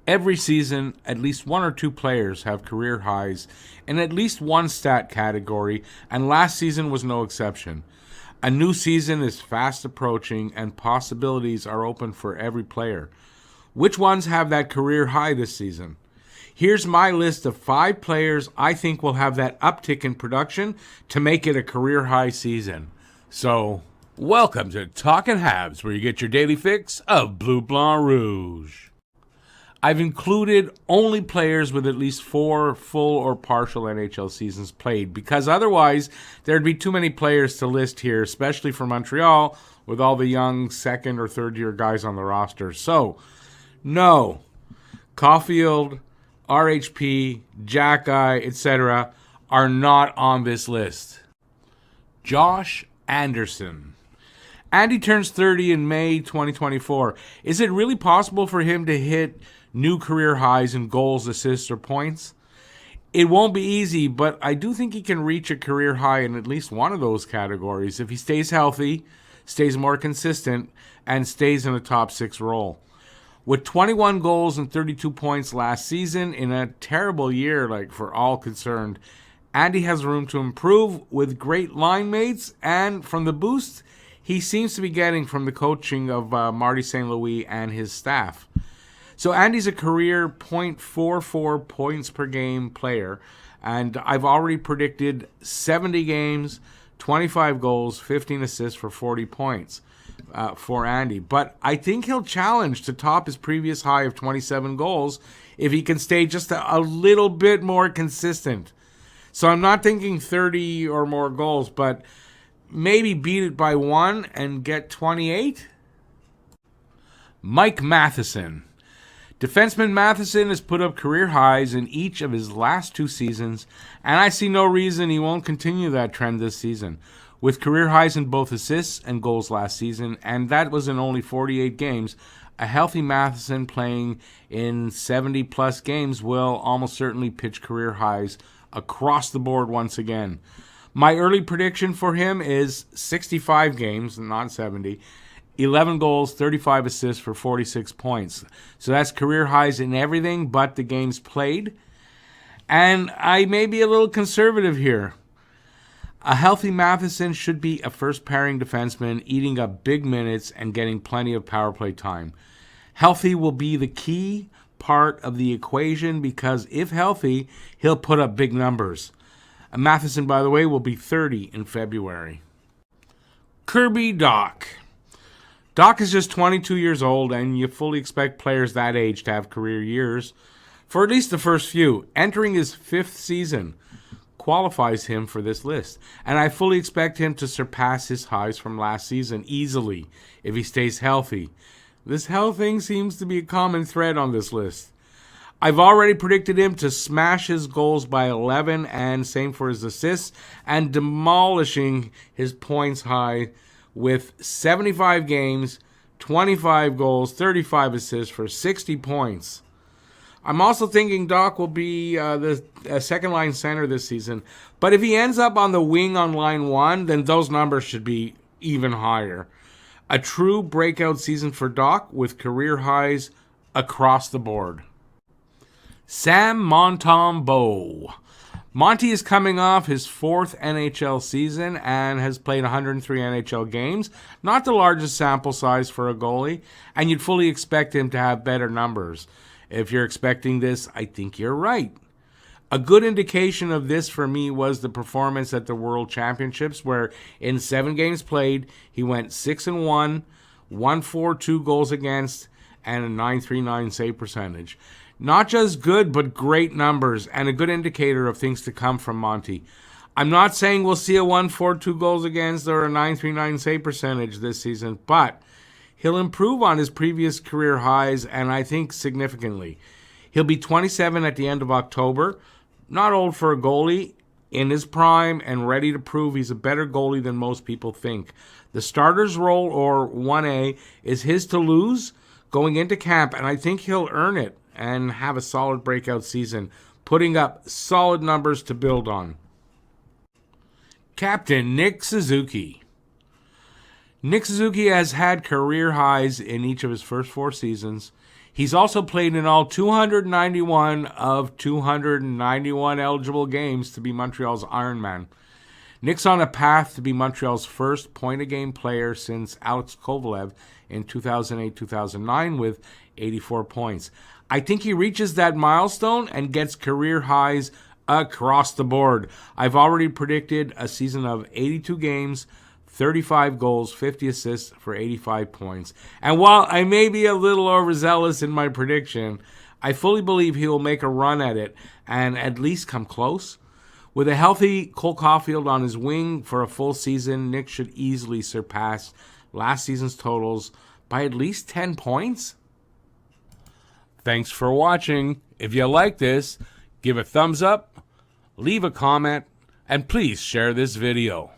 Every season, at least one or two players have career highs in at least one stat category, and last season was no exception. A new season is fast approaching, and possibilities are open for every player. Which ones have that career high this season? Here's my list of 5 players I think will have that uptick in production to make it a career high season. So, welcome to Talkin' Habs, where you get your daily fix of Bleu Blanc Rouge. I've included only players with at least 4 full or partial NHL seasons played, because otherwise there'd be too many players to list here, especially for Montreal, with all the young second or third year guys on the roster. So, no, Caulfield, RHP, Jack-Eye, etc. are not on this list. Josh Anderson. Andy turns 30 in May 2024. Is it really possible for him to hit new career highs in goals, assists, or points? It won't be easy, but I do think he can reach a career high in at least one of those categories if he stays healthy, stays more consistent, and stays in a top 6 role. With 21 goals and 32 points last season in a terrible year for all concerned, Andy has room to improve with great line mates and from the boost he seems to be getting from the coaching of Marty St. Louis and his staff. So Andy's a career .44 points per game player, and I've already predicted 70 games, 25 goals, 15 assists for 40 points for Andy. But I think he'll challenge to top his previous high of 27 goals if he can stay just a little bit more consistent. So I'm not thinking 30 or more goals, but maybe beat it by 1 and get 28. Mike Matheson. Defenseman Matheson has put up career highs in each of his last 2 seasons, and I see no reason he won't continue that trend this season. With career highs in both assists and goals last season, and that was in only 48 games, a healthy Matheson playing in 70-plus games will almost certainly pitch career highs across the board once again. My early prediction for him is 65 games, not 70, 11 goals, 35 assists for 46 points. So that's career highs in everything but the games played. And I may be a little conservative here. A healthy Matheson should be a first-pairing defenseman, eating up big minutes and getting plenty of power play time. Healthy will be the key part of the equation because if healthy, he'll put up big numbers. Matheson, by the way, will be 30 in February. KIRBY Dach. Dach is just 22 years old, and you fully expect players that age to have career years for at least the first few. Entering his 5th season qualifies him for this list, and I fully expect him to surpass his highs from last season easily if he stays healthy. This health thing seems to be a common thread on this list. I've already predicted him to smash his goals by 11, and same for his assists, and demolishing his points high with 75 games, 25 goals, 35 assists for 60 points. I'm also thinking Dach will be the second-line center this season, but if he ends up on the wing on line 1, then those numbers should be even higher. A true breakout season for Dach with career highs across the board. Sam Montembeault. Monty is coming off his 4th NHL season and has played 103 NHL games, not the largest sample size for a goalie, and you'd fully expect him to have better numbers. If you're expecting this, I think you're right. A good indication of this for me was the performance at the World Championships, where in 7 games played, he went 6-1, 1.42 goals against, and a .939 save percentage. Not just good, but great numbers, and a good indicator of things to come from Monty. I'm not saying we'll see a 1.42 goals against or a .939 save percentage this season, but he'll improve on his previous career highs, and I think significantly. He'll be 27 at the end of October. Not old for a goalie, in his prime, and ready to prove he's a better goalie than most people think. The starter's role, or 1A, is his to lose going into camp, and I think he'll earn it and have a solid breakout season, putting up solid numbers to build on. Captain Nick Suzuki. Nick Suzuki has had career highs in each of his first 4 seasons. He's also played in all 291 of 291 eligible games to be Montreal's Iron Man. Nick's on a path to be Montreal's first point-a-game player since Alex Kovalev in 2008-2009 with 84 points. I think he reaches that milestone and gets career highs across the board. I've already predicted a season of 82 games, 35 goals, 50 assists for 85 points. And while I may be a little overzealous in my prediction, I fully believe he will make a run at it and at least come close. With a healthy Cole Caulfield on his wing for a full season, Nick should easily surpass last season's totals by at least 10 points. Thanks for watching. If you like this, give a thumbs up, leave a comment, and please share this video.